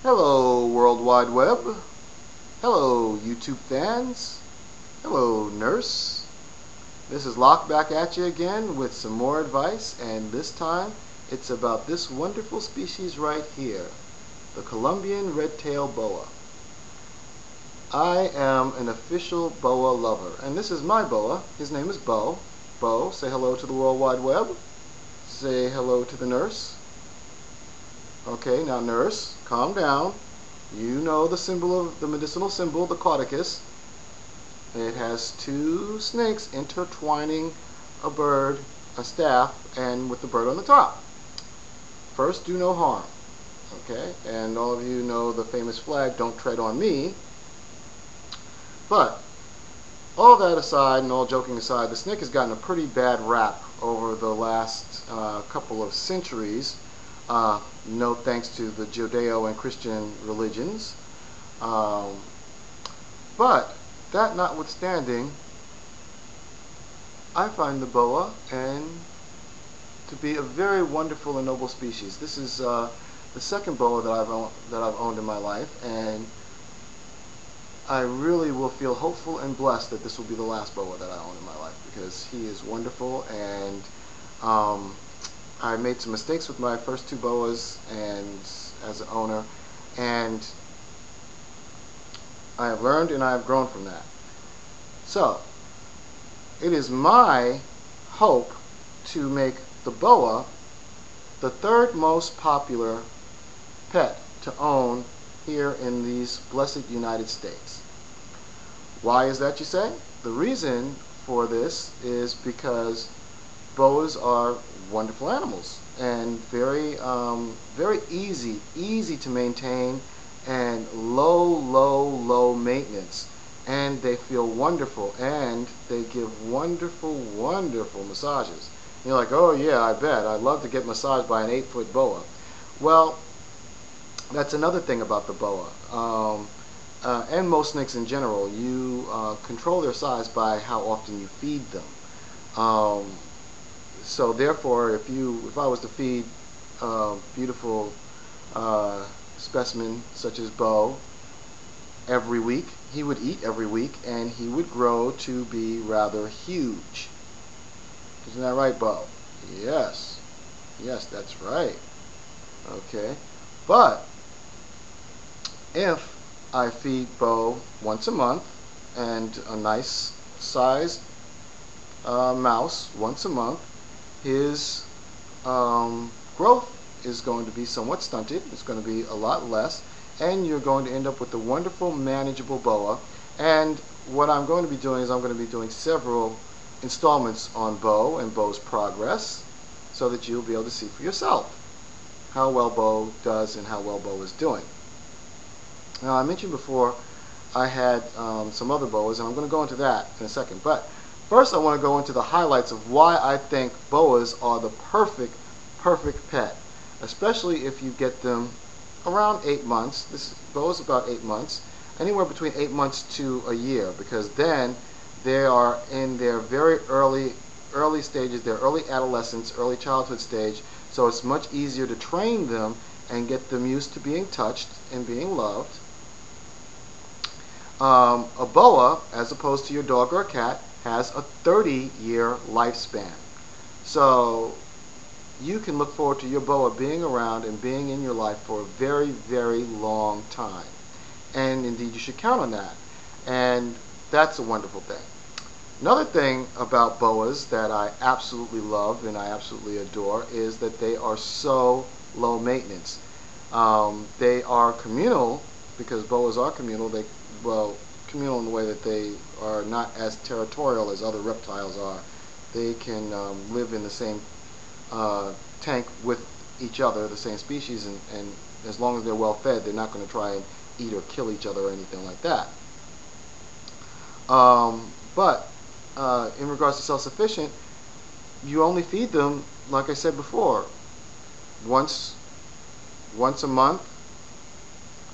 Hello, World Wide Web. Hello, YouTube fans. Hello, nurse. This is Locke back at you again with some more advice, and this time it's about this wonderful species right here, the Colombian red-tailed boa. I am an official boa lover, and this is my boa. His name is Bo. Bo, say hello to the World Wide Web. Say hello to the nurse. Okay, now nurse, calm down. You know the symbol of the medicinal symbol, the caudicus. It has two snakes intertwining a bird, a staff, and with the bird on the top. First, do no harm. Okay, and all of you know the famous flag, don't tread on me. But all that aside, and all joking aside, the snake has gotten a pretty bad rap over the last couple of centuries. No thanks to the Judeo and Christian religions. But that notwithstanding, I find the boa to be a very wonderful and noble species. This is the second boa that I've owned in my life, and I really will feel hopeful and blessed that this will be the last boa that I own in my life, because he is wonderful, and I made some mistakes with my first two boas and as an owner, and I have learned and I have grown from that. So it is my hope to make the boa the third most popular pet to own here in these blessed United States. Why is that, you say? The reason for this is because boas are wonderful animals and very easy to maintain, and low maintenance, and they feel wonderful, and they give wonderful massages. And you're like, oh yeah, I bet I'd love to get massaged by an 8-foot boa. Well, that's another thing about the boa, and most snakes in general. You control their size by how often you feed them. So therefore, if I was to feed a beautiful specimen such as Bo every week, he would eat every week, and he would grow to be rather huge. Isn't that right, Bo? Yes. Yes, that's right. Okay. But if I feed Bo once a month, and a nice sized mouse once a month, his growth is going to be somewhat stunted. It's going to be a lot less, and you're going to end up with a wonderful, manageable boa. And what I'm going to be doing is I'm going to be doing several installments on Bo and Bo's progress, so that you'll be able to see for yourself how well Bo does and how well Bo is doing. Now, I mentioned before I had some other boas, and I'm going to go into that in a second. But first, I want to go into the highlights of why I think boas are the perfect pet, especially if you get them around 8 months. This boa's about 8 months, anywhere between 8 months to a year, because then they are in their very early stages, their early adolescence, early childhood stage. So it's much easier to train them and get them used to being touched and being loved. A boa, as opposed to your dog or a cat, has a 30-year lifespan. So you can look forward to your boa being around and being in your life for a very long time. And indeed, you should count on that. And that's a wonderful thing. Another thing about boas that I absolutely love and I absolutely adore is that they are so low maintenance. They are communal, because boas are communal. Communal in the way that they are not as territorial as other reptiles are. They can live in the same tank with each other, the same species, and as long as they're well fed, they're not going to try and eat or kill each other or anything like that. But in regards to self-sufficient, you only feed them, like I said before, once a month,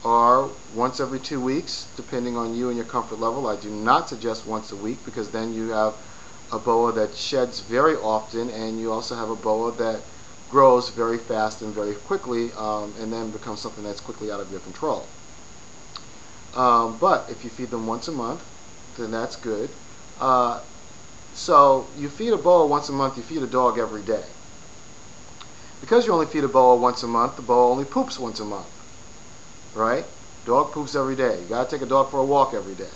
or once every 2 weeks, depending on you and your comfort level. I do not suggest once a week, because then you have a boa that sheds very often, and you also have a boa that grows very fast and very quickly, and then becomes something that's quickly out of your control. But if you feed them once a month, then that's good. So you feed a boa once a month, you feed a dog every day. Because you only feed a boa once a month, the boa only poops once a month, right? Dog poops every day. You gotta take a dog for a walk every day.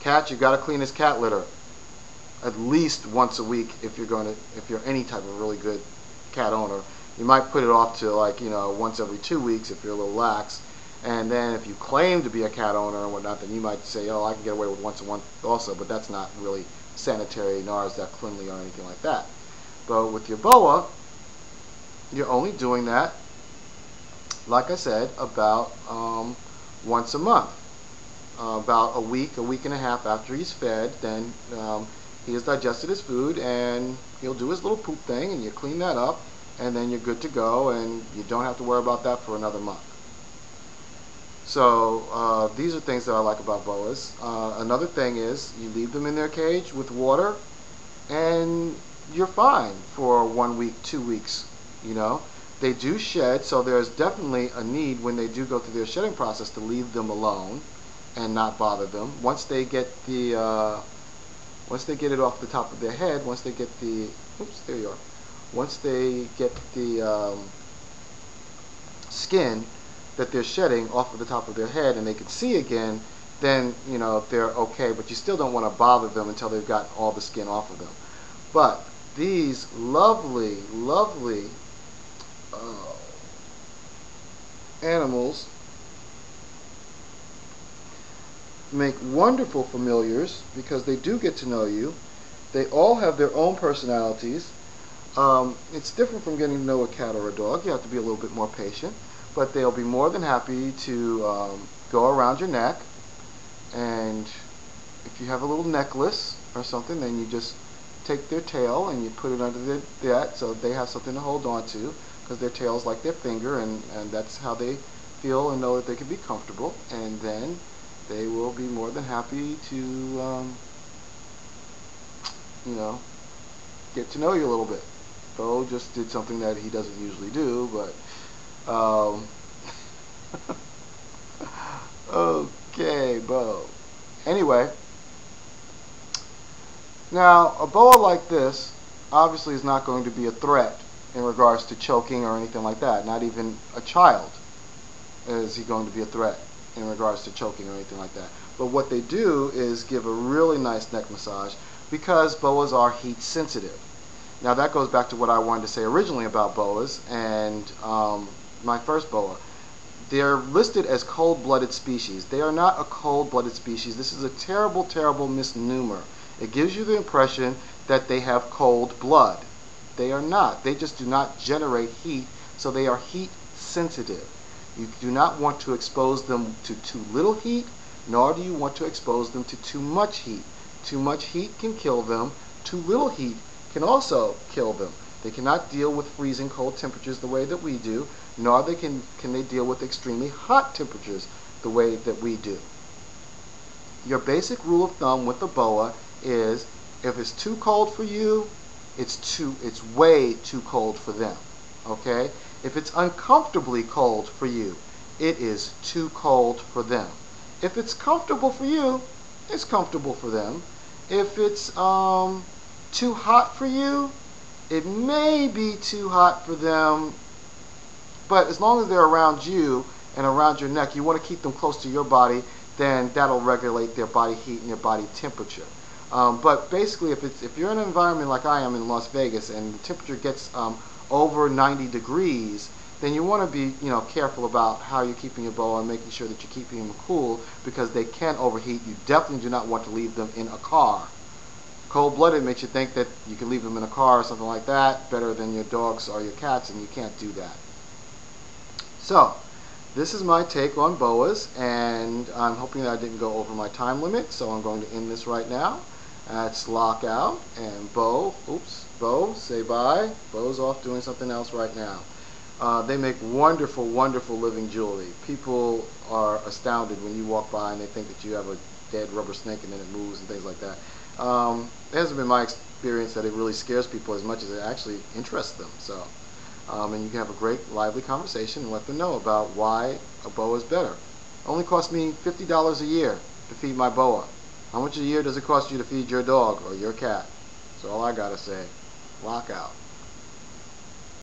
Cat, you gotta clean his cat litter at least once a week if you're any type of really good cat owner. You might put it off to, like, once every 2 weeks if you're a little lax. And then if you claim to be a cat owner and whatnot, then you might say, oh, I can get away with once a month also, but that's not really sanitary, nor is that cleanly or anything like that. But with your boa, you're only doing that, like I said, about once a month. About a week and a half after he's fed, then he has digested his food, and he'll do his little poop thing, and you clean that up, and then you're good to go, and you don't have to worry about that for another month. So these are things that I like about boas. Another thing is you leave them in their cage with water, and you're fine for 1 week, 2 weeks. They do shed, so there's definitely a need when they do go through their shedding process to leave them alone and not bother them. Once they get it off the top of their head, once they get the skin that they're shedding off of the top of their head and they can see again, then they're okay. But you still don't want to bother them until they've gotten all the skin off of them. But these lovely animals make wonderful familiars because they do get to know you. They all have their own personalities. It's different from getting to know a cat or a dog. You have to be a little bit more patient, but they'll be more than happy to go around your neck, and if you have a little necklace or something, then you just take their tail and you put it under that so they have something to hold on to, because their tail's like their finger, and that's how they feel and know that they can be comfortable, and then they will be more than happy to get to know you a little bit. Bo just did something that he doesn't usually do, but okay, Bo. Anyway, now a boa like this obviously is not going to be a threat in regards to choking or anything like that. Not even a child is he going to be a threat in regards to choking or anything like that. But what they do is give a really nice neck massage, because boas are heat sensitive. Now that goes back to what I wanted to say originally about boas and my first boa. They're listed as cold-blooded species. They are not a cold-blooded species. This is a terrible, terrible misnomer. It gives you the impression that they have cold blood. They are not. They just do not generate heat, so they are heat sensitive. You do not want to expose them to too little heat, nor do you want to expose them to too much heat. Too much heat can kill them. Too little heat can also kill them. They cannot deal with freezing cold temperatures the way that we do, nor can they deal with extremely hot temperatures the way that we do. Your basic rule of thumb with the boa is, if it's too cold for you, it's way too cold for them. Okay? If it's uncomfortably cold for you, it is too cold for them. If it's comfortable for you, it's comfortable for them. If it's too hot for you, it may be too hot for them, but as long as they're around you and around your neck, you want to keep them close to your body, then that'll regulate their body heat and their body temperature. But basically, if you're in an environment like I am in Las Vegas and the temperature gets over 90 degrees, then you want to be careful about how you're keeping your boa and making sure that you're keeping them cool, because they can overheat. You definitely do not want to leave them in a car. Cold-blooded makes you think that you can leave them in a car or something like that better than your dogs or your cats, and you can't do that. So this is my take on boas, and I'm hoping that I didn't go over my time limit, so I'm going to end this right now. Let's lock out, and Bo, say bye. Bo's off doing something else right now. They make wonderful, wonderful living jewelry. People are astounded when you walk by and they think that you have a dead rubber snake and then it moves and things like that. It hasn't been my experience that it really scares people as much as it actually interests them. So and you can have a great, lively conversation and let them know about why a boa is better. It only costs me $50 a year to feed my boa. How much a year does it cost you to feed your dog or your cat? That's all I gotta say. Lock out.